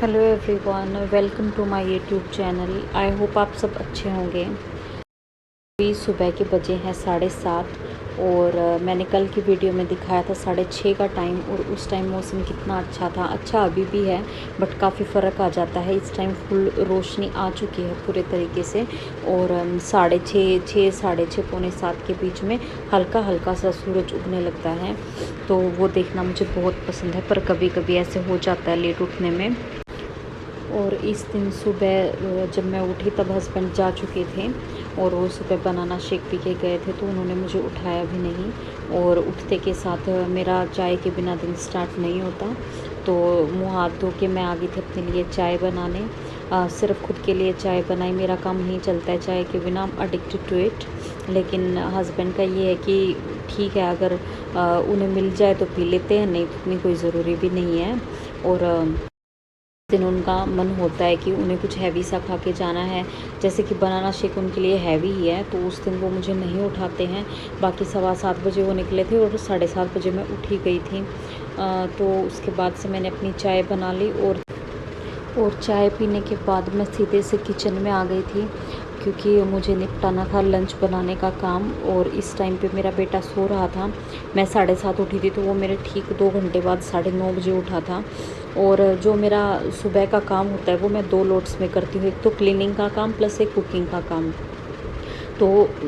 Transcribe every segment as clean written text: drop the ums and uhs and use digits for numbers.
Hello everyone, welcome to my YouTube channel. I hope आप सब अच्छे होंगे। अभी सुबह के बजे हैं 7:30 और मैंने कल की वीडियो में दिखाया था 6:30 का टाइम, और उस टाइम मौसम कितना अच्छा था। अच्छा अभी भी है बट काफ़ी फ़र्क आ जाता है। इस टाइम फुल रोशनी आ चुकी है पूरे तरीके से, और 6:30 साढ़े 6 पौने 7 के बीच में हल्का हल्का सा सूरज उगने लगता है। तो वो देखना मुझे बहुत पसंद है, पर कभी कभी ऐसे हो जाता है लेट उठने में। और इस दिन सुबह जब मैं उठी तब हस्बैंड जा चुके थे, और वो सुबह बनाना शेक पी के गए थे, तो उन्होंने मुझे उठाया भी नहीं। और उठते के साथ मेरा चाय के बिना दिन स्टार्ट नहीं होता। तो मुँह हाथ धो के मैं आ गई थी अपने लिए चाय बनाने। सिर्फ खुद के लिए चाय बनाई, मेरा काम नहीं चलता है चाय के बिना, एडिक्टेड टू इट। लेकिन हस्बैंड का ये है कि ठीक है, अगर उन्हें मिल जाए तो पी लेते हैं, नहीं इतनी कोई ज़रूरी भी नहीं है। और दिन उनका मन होता है कि उन्हें कुछ हैवी सा खा के जाना है, जैसे कि बनाना शेक उनके लिए हैवी ही है, तो उस दिन वो मुझे नहीं उठाते हैं। बाकी 7:15 बजे वो निकले थे और 7:30 बजे मैं उठी गई थी। तो उसके बाद से मैंने अपनी चाय बना ली, और चाय पीने के बाद मैं सीधे से किचन में आ गई थी, क्योंकि मुझे निपटाना था लंच बनाने का काम। और इस टाइम पे मेरा बेटा सो रहा था। मैं 7:30 उठी थी, तो वो मेरे ठीक 2 घंटे बाद 9:30 बजे उठा था। और जो मेरा सुबह का काम होता है वो मैं 2 लोड्स में करती हूँ, एक तो क्लीनिंग का काम प्लस एक कुकिंग का काम। तो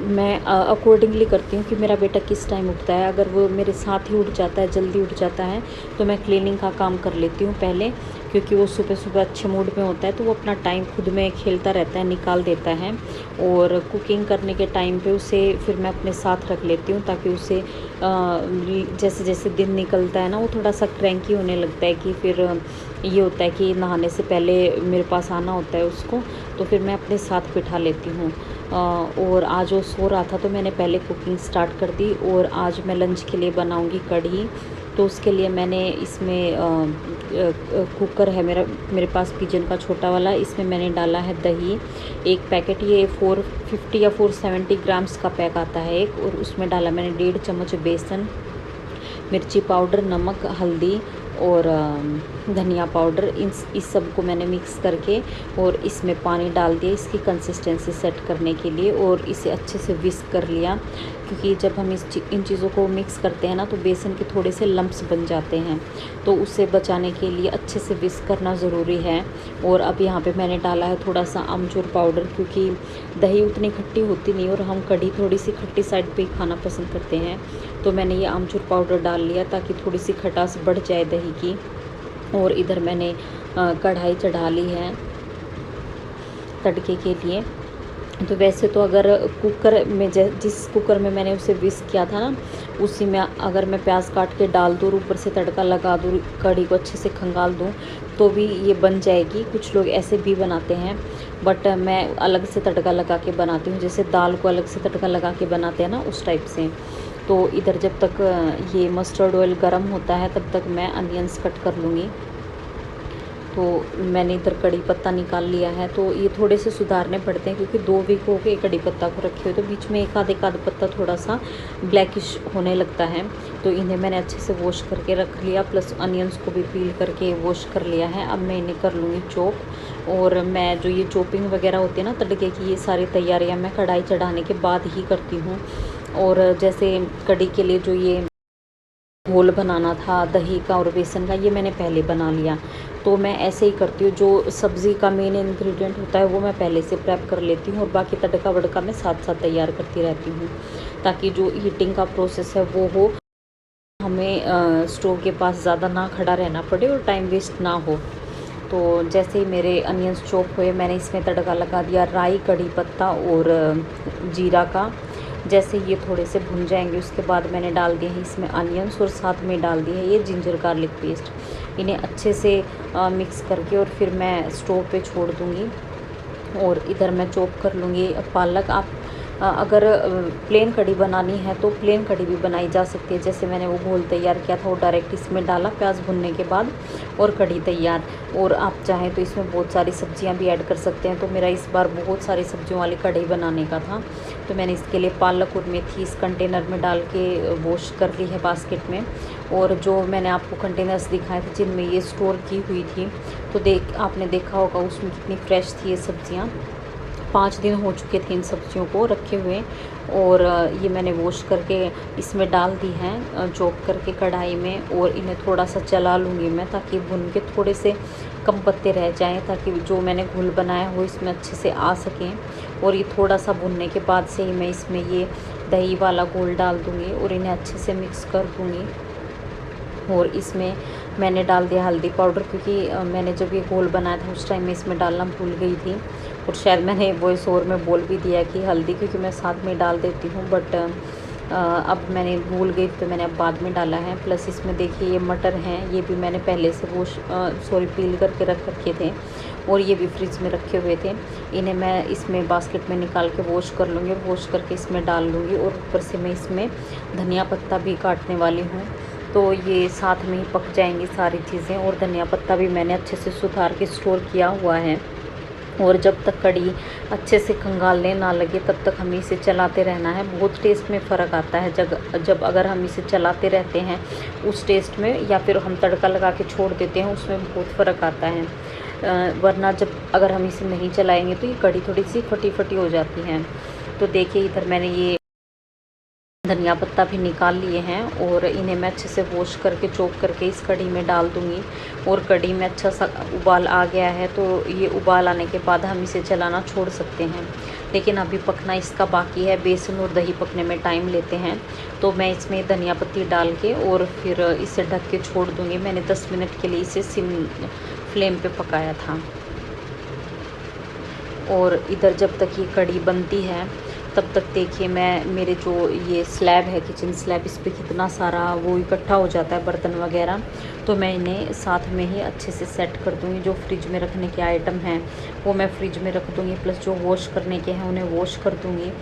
मैं अकॉर्डिंगली करती हूँ कि मेरा बेटा किस टाइम उठता है। अगर वो मेरे साथ ही उठ जाता है, जल्दी उठ जाता है, तो मैं क्लीनिंग का काम कर लेती हूँ पहले, क्योंकि वो सुबह सुबह अच्छे मूड में होता है, तो वो अपना टाइम खुद में खेलता रहता है, निकाल देता है। और कुकिंग करने के टाइम पे उसे फिर मैं अपने साथ रख लेती हूँ, ताकि उसे जैसे जैसे दिन निकलता है ना, वो थोड़ा सा क्रैंकी होने लगता है, कि फिर ये होता है कि नहाने से पहले मेरे पास आना होता है उसको, तो फिर मैं अपने साथ बिठा लेती हूँ। और आज वो सो रहा था, तो मैंने पहले कुकिंग स्टार्ट कर दी। और आज मैं लंच के लिए बनाऊंगी कढ़ी। तो उसके लिए मैंने इसमें कुकर है मेरे पास पिजन का छोटा वाला, इसमें मैंने डाला है दही। एक पैकेट, ये 450 या 470 ग्राम्स का पैक आता है एक, और उसमें डाला मैंने 1.5 चम्मच बेसन, मिर्ची पाउडर, नमक, हल्दी और धनिया पाउडर। इस सब को मैंने मिक्स करके और इसमें पानी डाल दिया इसकी कंसिस्टेंसी सेट करने के लिए, और इसे अच्छे से विस्क कर लिया। क्योंकि जब हम इन चीज़ों को मिक्स करते हैं ना, तो बेसन के थोड़े से लम्प्स बन जाते हैं, तो उससे बचाने के लिए अच्छे से विस्क करना ज़रूरी है। और अब यहाँ पे मैंने डाला है थोड़ा सा आमचूर पाउडर, क्योंकि दही उतनी खट्टी होती नहीं, और हम कढ़ी थोड़ी सी खट्टी साइड पे ही खाना पसंद करते हैं। तो मैंने ये आमचूर पाउडर डाल लिया, ताकि थोड़ी सी खटास बढ़ जाए दही की। और इधर मैंने कढ़ाई चढ़ा ली है तड़के के लिए। तो वैसे तो अगर कुकर में जिस कुकर में मैंने उसे विस्क किया था ना, उसी में अगर मैं प्याज काट के डाल दूँ, ऊपर से तड़का लगा दूँ, कढ़ी को अच्छे से खंगाल दूँ, तो भी ये बन जाएगी। कुछ लोग ऐसे भी बनाते हैं, बट मैं अलग से तड़का लगा के बनाती हूँ, जैसे दाल को अलग से तड़का लगा के बनाते हैं ना, उस टाइप से। तो इधर जब तक ये मस्टर्ड ऑयल गर्म होता है, तब तक मैं अनियंस कट कर लूँगी। तो मैंने इधर कड़ी पत्ता निकाल लिया है। तो ये थोड़े से सुधारने पड़ते हैं, क्योंकि 2 वीक हो गए कड़ी पत्ता को रखे हुए, तो बीच में एक आध पत्ता थोड़ा सा ब्लैकिश होने लगता है। तो इन्हें मैंने अच्छे से वॉश करके रख लिया, प्लस अनियंस को भी पील करके वॉश कर लिया है। अब मैं इन्हें कर लूँगी चॉप। और मैं जो ये चॉपिंग वगैरह होती है ना तड़के की, ये सारी तैयारियाँ मैं कढ़ाई चढ़ाने के बाद ही करती हूँ। और जैसे कढ़ी के लिए जो ये घोल बनाना था दही का और बेसन का, ये मैंने पहले बना लिया। तो मैं ऐसे ही करती हूँ, जो सब्ज़ी का मेन इंग्रेडिएंट होता है वो मैं पहले से प्रेप कर लेती हूँ, और बाकी तड़का वड़का मैं साथ साथ तैयार करती रहती हूँ, ताकि जो हीटिंग का प्रोसेस है वो हो, हमें स्टोव के पास ज़्यादा ना खड़ा रहना पड़े और टाइम वेस्ट ना हो। तो जैसे ही मेरे अनियंस चॉप हुए, मैंने इसमें तड़का लगा दिया राई, कड़ी पत्ता और जीरा का। जैसे ये थोड़े से भुन जाएंगे, उसके बाद मैंने डाल दिए हैं इसमें अनियंस, और साथ में डाल दिए है ये जिंजर गार्लिक पेस्ट। इन्हें अच्छे से मिक्स करके और फिर मैं स्टोव पे छोड़ दूँगी। और इधर मैं चॉप कर लूँगी पालक। आप अगर प्लेन कढ़ी बनानी है तो प्लेन कढ़ी भी बनाई जा सकती है। जैसे मैंने वो घोल तैयार किया था, वो डायरेक्ट इसमें डाला प्याज भुनने के बाद और कढ़ी तैयार। और आप चाहें तो इसमें बहुत सारी सब्जियां भी ऐड कर सकते हैं। तो मेरा इस बार बहुत सारी सब्जियों वाली कढ़ी बनाने का था, तो मैंने इसके लिए पालक और मेथी इस कंटेनर में डाल के वॉश कर ली है बास्केट में। और जो मैंने आपको कंटेनर्स दिखाए थे जिनमें ये स्टोर की हुई थी, तो आपने देखा होगा उसमें कितनी फ्रेश थी ये सब्जियाँ। 5 दिन हो चुके थे इन सब्जियों को रखे हुए। और ये मैंने वॉश करके इसमें डाल दी हैं चॉप करके कढ़ाई में। और इन्हें थोड़ा सा चला लूँगी मैं, ताकि भुन के थोड़े से कम पत्ते रह जाएं, ताकि जो मैंने घोल बनाया वो इसमें अच्छे से आ सकें। और ये थोड़ा सा भुनने के बाद से ही मैं इसमें ये दही वाला घोल डाल दूँगी और इन्हें अच्छे से मिक्स कर दूँगी। और इसमें मैंने डाल दिया हल्दी पाउडर, क्योंकि मैंने जब ये घोल बनाया था उस टाइम में इसमें डालना भूल गई थी। और शायद मैंने वॉइस ओवर में बोल भी दिया कि हल्दी, क्योंकि मैं साथ में डाल देती हूँ, बट अब मैंने भूल गई तो मैंने अब बाद में डाला है। प्लस इसमें देखिए ये मटर हैं, ये भी मैंने पहले से पील करके रख रखे थे और ये भी फ्रिज में रखे हुए थे। इन्हें मैं इसमें बास्केट में निकाल के वॉश कर लूँगी और वॉश करके इसमें डाल लूँगी। और ऊपर से मैं इसमें धनिया पत्ता भी काटने वाली हूँ, तो ये साथ में ही पक जाएंगी सारी चीज़ें। और धनिया पत्ता भी मैंने अच्छे से सुधार के स्टोर किया हुआ है। और जब तक कढ़ी अच्छे से खंगालने ना लगे तब तक हमें इसे चलाते रहना है। बहुत टेस्ट में फ़र्क आता है जब अगर हम इसे चलाते रहते हैं उस टेस्ट में, या फिर हम तड़का लगा के छोड़ देते हैं, उसमें बहुत फ़र्क आता है। वरना अगर हम इसे नहीं चलाएंगे तो ये कढ़ी थोड़ी सी फटी फटी हो जाती है। तो देखिए इधर मैंने ये धनिया पत्ता भी निकाल लिए हैं और इन्हें मैं अच्छे से वॉश करके चॉप करके इस कढ़ी में डाल दूँगी। और कढ़ी में अच्छा सा उबाल आ गया है, तो ये उबाल आने के बाद हम इसे चलाना छोड़ सकते हैं। लेकिन अभी पकना इसका बाकी है, बेसन और दही पकने में टाइम लेते हैं। तो मैं इसमें धनिया पत्ती डाल के और फिर इसे ढक के छोड़ दूँगी। मैंने 10 मिनट के लिए इसे सिम फ्लेम पे पकाया था। और इधर जब तक ये कढ़ी बनती है तब तक देखिए मेरे जो ये स्लैब है, किचन स्लैब, इस पे कितना सारा वो इकट्ठा हो जाता है बर्तन वगैरह। तो मैं इन्हें साथ में ही अच्छे से सेट कर दूँगी। जो फ्रिज में रखने के आइटम हैं वो मैं फ्रिज में रख दूँगी, प्लस जो वॉश करने के हैं उन्हें वॉश कर दूँगी।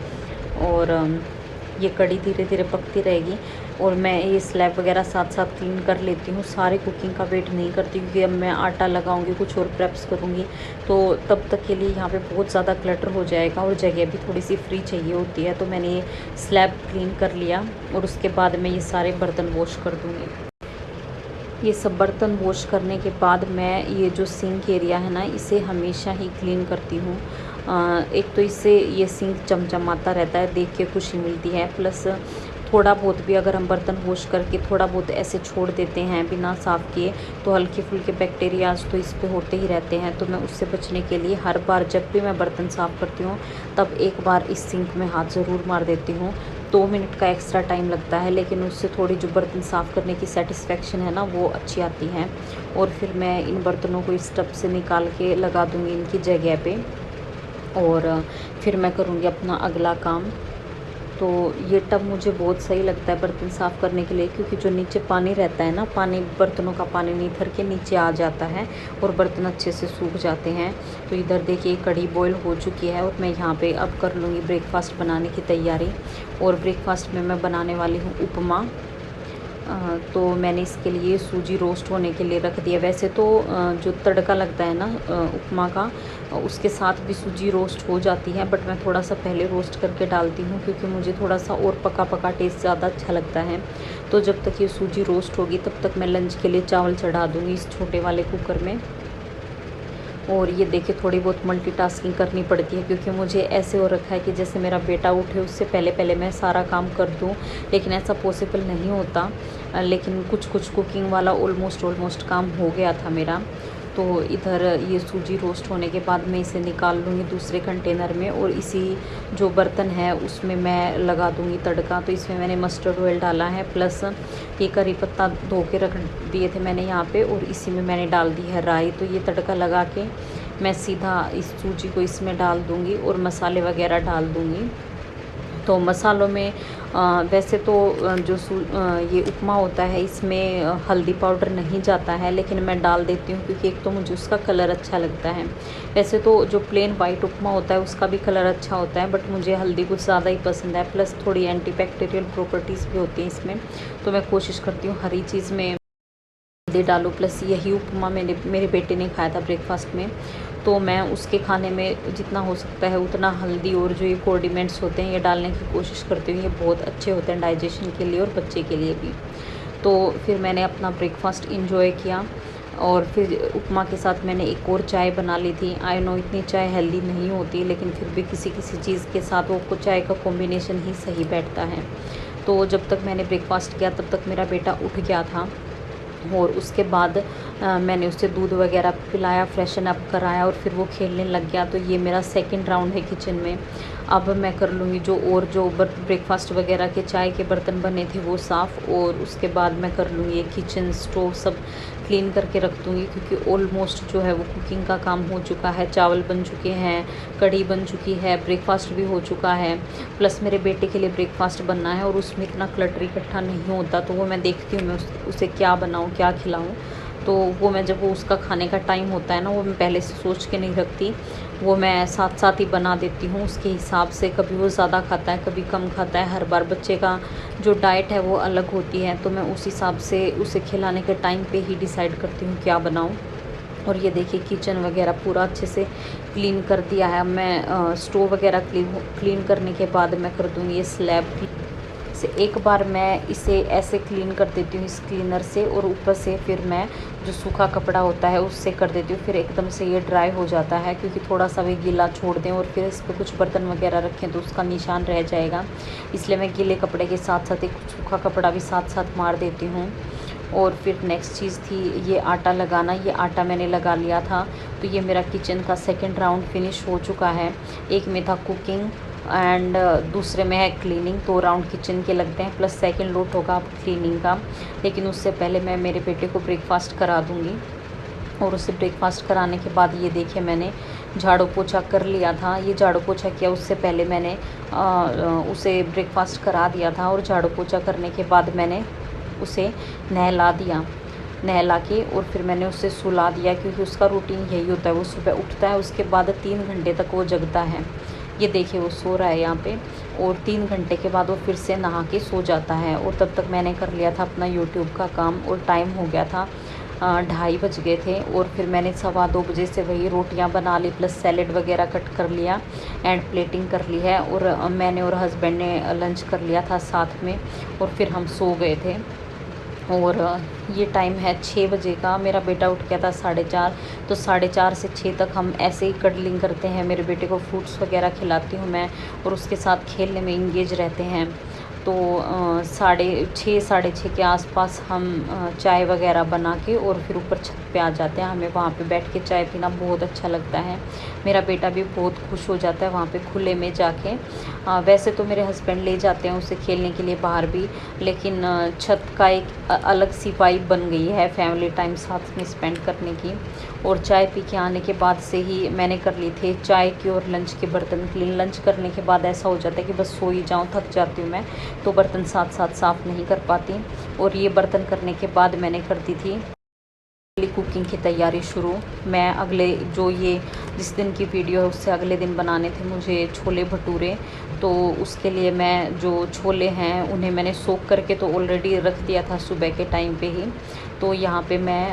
और ये कढ़ी धीरे धीरे पकती रहेगी। और मैं ये स्लैब वगैरह साथ साथ क्लीन कर लेती हूँ। सारी कुकिंग का वेट नहीं करती, क्योंकि अब मैं आटा लगाऊंगी, कुछ और प्रेप्स करूँगी, तो तब तक के लिए यहाँ पे बहुत ज़्यादा क्लटर हो जाएगा और जगह भी थोड़ी सी फ्री चाहिए होती है। तो मैंने ये स्लैब क्लीन कर लिया और उसके बाद मैं ये सारे बर्तन वॉश कर दूँगी। ये सब बर्तन वॉश करने के बाद मैं ये जो सिंक एरिया है ना, इसे हमेशा ही क्लीन करती हूँ। एक तो इससे ये सिंक चमचमाता रहता है, देख के खुशी मिलती है। प्लस थोड़ा बहुत भी अगर हम बर्तन वॉश करके थोड़ा बहुत ऐसे छोड़ देते हैं बिना साफ़ किए, तो हल्के फुल्के बैक्टीरियाज तो इस पे होते ही रहते हैं। तो मैं उससे बचने के लिए हर बार जब भी मैं बर्तन साफ़ करती हूँ तब एक बार इस सिंक में हाथ ज़रूर मार देती हूँ। 2 मिनट का एक्स्ट्रा टाइम लगता है, लेकिन उससे थोड़ी जो बर्तन साफ़ करने की सेटिस्फेक्शन है ना, वो अच्छी आती है। और फिर मैं इन बर्तनों को इस टब से निकाल के लगा दूँगी इनकी जगह पे। और फिर मैं करूँगी अपना अगला काम। तो ये टब मुझे बहुत सही लगता है बर्तन साफ़ करने के लिए, क्योंकि जो नीचे पानी रहता है ना, पानी बर्तनों का पानी निथर के नीचे आ जाता है और बर्तन अच्छे से सूख जाते हैं। तो इधर देखिए कढ़ी बॉईल हो चुकी है और मैं यहाँ पे अब कर लूँगी ब्रेकफास्ट बनाने की तैयारी। और ब्रेकफास्ट में मैं बनाने वाली हूँ उपमा। तो मैंने इसके लिए सूजी रोस्ट होने के लिए रख दिया। वैसे तो जो तड़का लगता है ना उपमा का, उसके साथ भी सूजी रोस्ट हो जाती है, बट मैं थोड़ा सा पहले रोस्ट करके डालती हूँ, क्योंकि मुझे थोड़ा सा और पका पका टेस्ट ज़्यादा अच्छा लगता है। तो जब तक ये सूजी रोस्ट होगी तब तक मैं लंच के लिए चावल चढ़ा दूँगी इस छोटे वाले कुकर में। और ये देखिए थोड़ी बहुत मल्टीटास्किंग करनी पड़ती है, क्योंकि मुझे ऐसे हो रखा है कि जैसे मेरा बेटा उठे उससे पहले पहले मैं सारा काम कर दूं, लेकिन ऐसा पॉसिबल नहीं होता। लेकिन कुछ कुकिंग वाला ऑलमोस्ट काम हो गया था मेरा। तो इधर ये सूजी रोस्ट होने के बाद मैं इसे निकाल लूँगी दूसरे कंटेनर में, और इसी जो बर्तन है उसमें मैं लगा दूँगी तड़का। तो इसमें मैंने मस्टर्ड ऑयल डाला है, प्लस ये करी पत्ता धो के रख दिए थे मैंने यहाँ पे, और इसी में मैंने डाल दी है राई। तो ये तड़का लगा के मैं सीधा इस सूजी को इसमें डाल दूँगी और मसाले वगैरह डाल दूँगी। तो मसालों में वैसे तो ये उपमा होता है इसमें हल्दी पाउडर नहीं जाता है, लेकिन मैं डाल देती हूँ क्योंकि एक तो मुझे उसका कलर अच्छा लगता है। वैसे तो जो प्लेन वाइट उपमा होता है उसका भी कलर अच्छा होता है, बट मुझे हल्दी कुछ ज़्यादा ही पसंद है। प्लस थोड़ी एंटीबैक्टीरियल प्रॉपर्टीज़ भी होती हैं इसमें, तो मैं कोशिश करती हूँ हरी चीज़ में हल्दी डालूँ। प्लस यही उपमा मेरे बेटे ने खाया था ब्रेकफास्ट में, तो मैं उसके खाने में जितना हो सकता है उतना हल्दी और जो ये कॉर्डिमेंट्स होते हैं ये डालने की कोशिश करती हूँ। ये बहुत अच्छे होते हैं डाइजेशन के लिए और बच्चे के लिए भी। तो फिर मैंने अपना ब्रेकफास्ट इंजॉय किया और फिर उपमा के साथ मैंने एक और चाय बना ली थी। आई नो इतनी चाय हेल्दी नहीं होती, लेकिन फिर भी किसी किसी चीज़ के साथ वो चाय का कॉम्बिनेशन ही सही बैठता है। तो जब तक मैंने ब्रेकफास्ट किया तब तक मेरा बेटा उठ गया था और उसके बाद मैंने उसे दूध वगैरह पिलाया, फ्रेशन अप कराया और फिर वो खेलने लग गया। तो ये मेरा सेकंड राउंड है किचन में। अब मैं कर लूँगी जो ब्रेकफास्ट वगैरह के चाय के बर्तन बने थे वो साफ़, और उसके बाद मैं कर लूँगी ये किचन स्टोव सब क्लीन करके रख दूँगी, क्योंकि ऑलमोस्ट जो है वो कुकिंग का काम हो चुका है। चावल बन चुके हैं, कढ़ी बन चुकी है, ब्रेकफास्ट भी हो चुका है। प्लस मेरे बेटे के लिए ब्रेकफास्ट बनना है और उसमें इतना क्लटर इकट्ठा नहीं होता, तो वो मैं देखती हूँ मैं उसे क्या बनाऊँ, क्या खिलाऊँ। तो वो मैं जब वो उसका खाने का टाइम होता है ना, वो मैं पहले से सोच के नहीं रखती, वो मैं साथ साथ ही बना देती हूँ उसके हिसाब से। कभी वो ज़्यादा खाता है, कभी कम खाता है। हर बार बच्चे का जो डाइट है वो अलग होती है, तो मैं उस हिसाब से उसे खिलाने के टाइम पे ही डिसाइड करती हूँ क्या बनाऊँ। और ये देखिए किचन वगैरह पूरा अच्छे से क्लीन कर दिया है। मैं स्टोव वगैरह क्लीन करने के बाद मैं कर दूँगी ये स्लैब से। एक बार मैं इसे ऐसे क्लीन कर देती हूँ इस क्लीनर से, और ऊपर से फिर मैं जो सूखा कपड़ा होता है उससे कर देती हूँ। फिर एकदम से ये ड्राई हो जाता है, क्योंकि थोड़ा सा भी गीला छोड़ दें और फिर इस पर कुछ बर्तन वगैरह रखें तो उसका निशान रह जाएगा। इसलिए मैं गीले कपड़े के साथ साथ एक सूखा कपड़ा भी साथ साथ मार देती हूँ। और फिर नेक्स्ट चीज़ थी ये आटा लगाना। ये आटा मैंने लगा लिया था। तो ये मेरा किचन का सेकंड राउंड फिनिश हो चुका है। एक में था कुकिंग एंड दूसरे में है क्लीनिंग। 2 राउंड किचन के लगते हैं, प्लस सेकंड लोड होगा अब क्लीनिंग का। लेकिन उससे पहले मैं मेरे बेटे को ब्रेकफास्ट करा दूँगी, और उसे ब्रेकफास्ट कराने के बाद ये देखिए मैंने झाड़ू पोछा कर लिया था। ये झाड़ू पोछा किया उससे पहले मैंने उसे ब्रेकफास्ट करा दिया था, और झाड़ू पोछा करने के बाद मैंने उसे नहला के और फिर मैंने उसे सुला दिया, क्योंकि उसका रूटीन यही होता है। वो सुबह उठता है, उसके बाद 3 घंटे तक वो जगता है। ये देखिए वो सो रहा है यहाँ पे, और 3 घंटे के बाद वो फिर से नहा के सो जाता है। और तब तक मैंने कर लिया था अपना यूट्यूब का काम, और टाइम हो गया था 2:30 बज गए थे। और फिर मैंने 2:15 बजे से वही रोटियां बना ली, प्लस सैलेड वगैरह कट कर लिया एंड प्लेटिंग कर ली है। और मैंने और हस्बैंड ने लंच कर लिया था साथ में, और फिर हम सो गए थे। और ये टाइम है 6 बजे का। मेरा बेटा उठ गया था 4:30, तो 4:30 से 6 तक हम ऐसे ही कडलिंग करते हैं। मेरे बेटे को फ्रूट्स वगैरह खिलाती हूँ मैं, और उसके साथ खेलने में इंगेज रहते हैं। तो 6:30 साढ़े 6 के आसपास हम चाय वगैरह बना के और फिर ऊपर छत पे आ जाते हैं। हमें वहाँ पे बैठ के चाय पीना बहुत अच्छा लगता है। मेरा बेटा भी बहुत खुश हो जाता है वहाँ पे खुले में जाके। वैसे तो मेरे हस्बैंड ले जाते हैं उसे खेलने के लिए बाहर भी, लेकिन छत का एक अलग सी वाइब बन गई है फैमिली टाइम साथ में स्पेंड करने की। और चाय पी के आने के बाद से ही मैंने कर ली थी चाय की और लंच के बर्तन क्लीन। लंच करने के बाद ऐसा हो जाता है कि बस सो ही जाऊँ, थक जाती हूँ मैं, तो बर्तन साथ साथ साफ़ नहीं कर पाती। और ये बर्तन करने के बाद मैंने कर दी थी कुकिंग की तैयारी शुरू। मैं अगले जिस दिन की वीडियो है उससे अगले दिन बनाने थे मुझे छोले भटूरे। तो उसके लिए मैं जो छोले हैं उन्हें मैंने सोख करके तो ऑलरेडी रख दिया था सुबह के टाइम पे ही। तो यहाँ पे मैं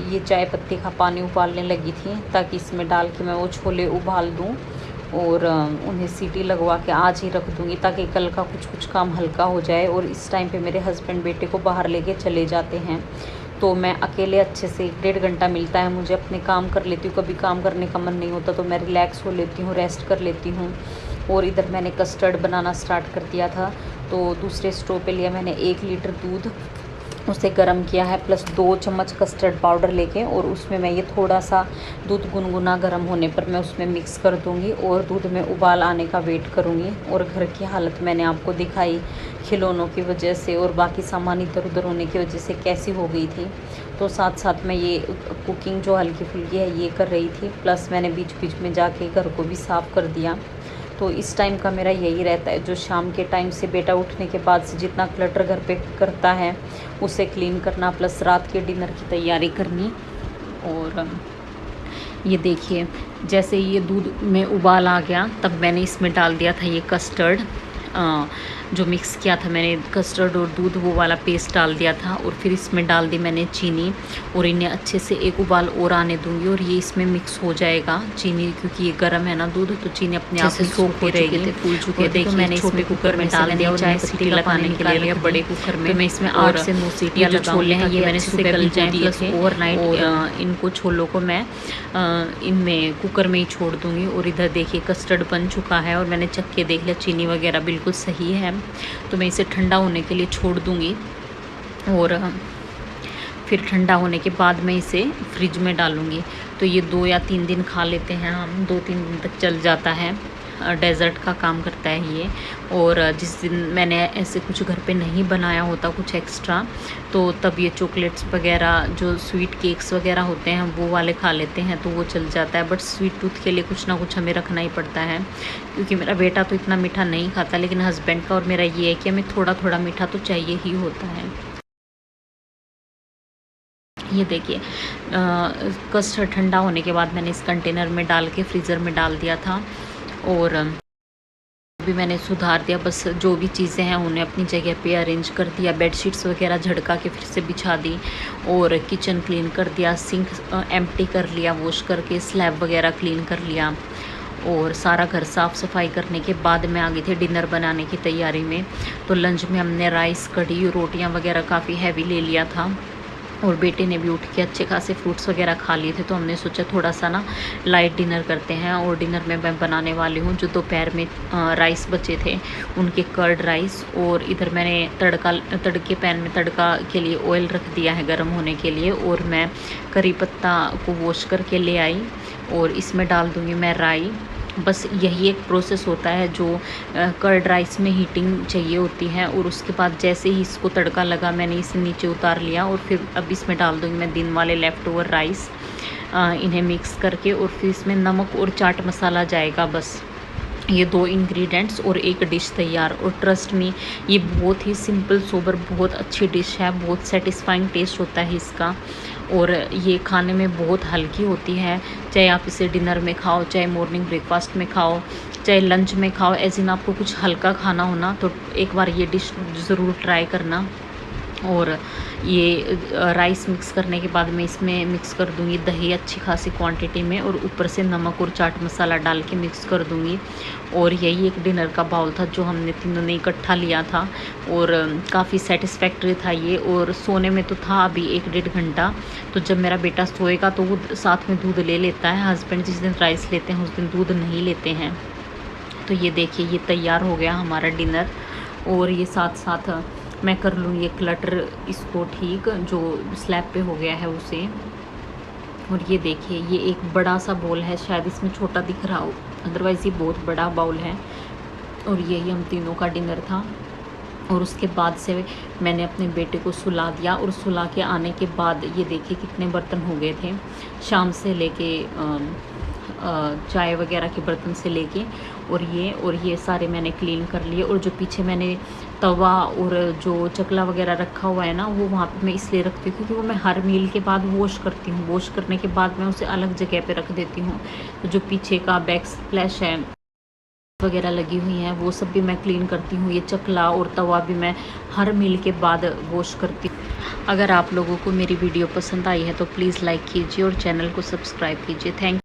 ये चाय पत्ती का पानी उबालने लगी थी, ताकि इसमें डाल के मैं वो छोले उबाल दूँ और उन्हें सीटी लगवा के आज ही रख दूँगी, ताकि कल का कुछ काम हल्का हो जाए। और इस टाइम पे मेरे हस्बैंड बेटे को बाहर लेके चले जाते हैं, तो मैं अकेले अच्छे से 1.5 घंटा मिलता है मुझे, अपने काम कर लेती हूँ। कभी काम करने का मन नहीं होता तो मैं रिलैक्स हो लेती हूँ, रेस्ट कर लेती हूँ। और इधर मैंने कस्टर्ड बनाना स्टार्ट कर दिया था। तो दूसरे स्टोव पे लिया मैंने 1 लीटर दूध, उसे गर्म किया है, प्लस 2 चम्मच कस्टर्ड पाउडर लेके, और उसमें मैं ये थोड़ा सा दूध गुनगुना गर्म होने पर मैं उसमें मिक्स कर दूंगी और दूध में उबाल आने का वेट करूंगी। और घर की हालत मैंने आपको दिखाई खिलौनों की वजह से और बाकी सामान इधर उधर होने की वजह से कैसी हो गई थी। तो साथ साथ मैं ये कुकिंग जो हल्की फुल्की है ये कर रही थी, प्लस मैंने बीच बीच में जाके घर को भी साफ़ कर दिया। तो इस टाइम का मेरा यही रहता है, जो शाम के टाइम से बेटा उठने के बाद से जितना क्लटर घर पे करता है उसे क्लीन करना, प्लस रात के डिनर की तैयारी करनी। और ये देखिए, जैसे ये दूध में उबाल आ गया तब मैंने इसमें डाल दिया था ये कस्टर्ड, जो मिक्स किया था मैंने कस्टर्ड और दूध, वो वाला पेस्ट डाल दिया था। और फिर इसमें डाल दी मैंने चीनी और इन्हें अच्छे से एक उबाल और आने दूंगी। और ये इसमें मिक्स हो जाएगा चीनी, क्योंकि ये गर्म है ना दूध, तो चीनी अपने आप ही सोख हो रहेगी, फूल चुके थे। तो मैंने इसमें कुकर में डाल दिया और चाय सीटी लगाने निकाल लिया बड़े कुकर में। तो मैं इसमें 8 से 9 सीटियाँ जो छोले हैं ये मैंने सुबह गल जाए, प्लस ओवरनाइट इनको छोलों को मैं इनमें कुकर में ही छोड़ दूँगी। और इधर देखिए कस्टर्ड बन चुका है और मैंने चख के देख लिया चीनी वगैरह बिल्कुल सही है। तो मैं इसे ठंडा होने के लिए छोड़ दूँगी और फिर ठंडा होने के बाद मैं इसे फ्रिज में डालूँगी। तो ये 2 या 3 दिन खा लेते हैं हम, 2-3 दिन तक चल जाता है। डेज़र्ट का काम करता है ये। और जिस दिन मैंने ऐसे कुछ घर पे नहीं बनाया होता कुछ एक्स्ट्रा, तो तब ये चॉकलेट्स वगैरह जो स्वीट केक्स वगैरह होते हैं वो वाले खा लेते हैं, तो वो चल जाता है। बट स्वीट टूथ के लिए कुछ ना कुछ हमें रखना ही पड़ता है, क्योंकि मेरा बेटा तो इतना मीठा नहीं खाता, लेकिन हस्बैंड का और मेरा ये है कि हमें थोड़ा थोड़ा मीठा तो चाहिए ही होता है। ये देखिए कस्टर्ड ठंडा होने के बाद मैंने इस कंटेनर में डाल के फ्रीज़र में डाल दिया था। और भी मैंने सुधार दिया, बस जो भी चीज़ें हैं उन्हें अपनी जगह पे अरेंज कर दिया। बेडशीट्स वगैरह झड़का के फिर से बिछा दी और किचन क्लीन कर दिया, सिंक एम्प्टी कर लिया वॉश करके, स्लैब वगैरह क्लीन कर लिया। और सारा घर साफ़ सफाई करने के बाद मैं आ गई थी डिनर बनाने की तैयारी में। तो लंच में हमने राइस, कढ़ी, रोटियां वगैरह काफ़ी हैवी ले लिया था। और बेटे ने भी उठ के अच्छे खासे फ्रूट्स वगैरह खा लिए थे, तो हमने सोचा थोड़ा सा ना लाइट डिनर करते हैं। और डिनर में मैं बनाने वाली हूँ जो दोपहर में राइस बचे थे उनके कर्ड राइस। और इधर मैंने तड़के पैन में तड़का के लिए ऑयल रख दिया है गर्म होने के लिए। और मैं करी पत्ता को वॉश करके ले आई और इसमें डाल दूँगी मैं राई। बस यही एक प्रोसेस होता है जो कर्ड राइस में हीटिंग चाहिए होती है। और उसके बाद जैसे ही इसको तड़का लगा मैंने इसे नीचे उतार लिया और फिर अब इसमें डाल दूँगी मैं दिन वाले लेफ़्ट ओवर राइस, इन्हें मिक्स करके। और फिर इसमें नमक और चाट मसाला जाएगा, बस ये 2 इंग्रेडिएंट्स और एक डिश तैयार। और ट्रस्ट मी, ये बहुत ही सिंपल सोबर बहुत अच्छी डिश है, बहुत सेटिस्फाइंग टेस्ट होता है इसका। और ये खाने में बहुत हल्की होती है, चाहे आप इसे डिनर में खाओ, चाहे मॉर्निंग ब्रेकफास्ट में खाओ, चाहे लंच में खाओ। ऐसे ना आपको कुछ हल्का खाना हो ना, तो एक बार ये डिश ज़रूर ट्राई करना। और ये राइस मिक्स करने के बाद मैं इसमें मिक्स कर दूंगी दही अच्छी खासी क्वांटिटी में, और ऊपर से नमक और चाट मसाला डाल के मिक्स कर दूंगी। और यही एक डिनर का बाउल था जो हमने तीनों ने इकट्ठा लिया था और काफ़ी सेटिस्फैक्ट्री था ये। और सोने में तो था अभी 1-1.5 घंटा, तो जब मेरा बेटा सोएगा तो वो साथ में दूध ले लेता है। हस्बैंड जिस दिन राइस लेते हैं उस दिन दूध नहीं लेते हैं। तो ये देखिए ये तैयार हो गया हमारा डिनर। और ये साथ साथ मैं कर लूँ ये क्लटर इसको ठीक, जो स्लैब पे हो गया है उसे। और ये देखिए ये एक बड़ा सा बाउल है, शायद इसमें छोटा दिख रहा हो, अदरवाइज़ ये बहुत बड़ा बाउल है। और यही हम तीनों का डिनर था। और उसके बाद से मैंने अपने बेटे को सुला दिया, और सुला के आने के बाद ये देखिए कितने बर्तन हो गए थे शाम से लेके चाय वगैरह के बर्तन से लेके। और ये सारे मैंने क्लीन कर लिए। और जो पीछे मैंने तवा और जो चकला वगैरह रखा हुआ है ना, वो वहाँ पे मैं इसलिए रखती हूँ क्योंकि वो मैं हर मील के बाद वॉश करती हूँ। वॉश करने के बाद मैं उसे अलग जगह पे रख देती हूँ। तो जो पीछे का बैक स्प्लैश है वगैरह लगी हुई हैं वो सब भी मैं क्लीन करती हूँ। ये चकला और तवा भी मैं हर मील के बाद वॉश करती हूँ। अगर आप लोगों को मेरी वीडियो पसंद आई है तो प्लीज़ लाइक कीजिए और चैनल को सब्सक्राइब कीजिए। थैंक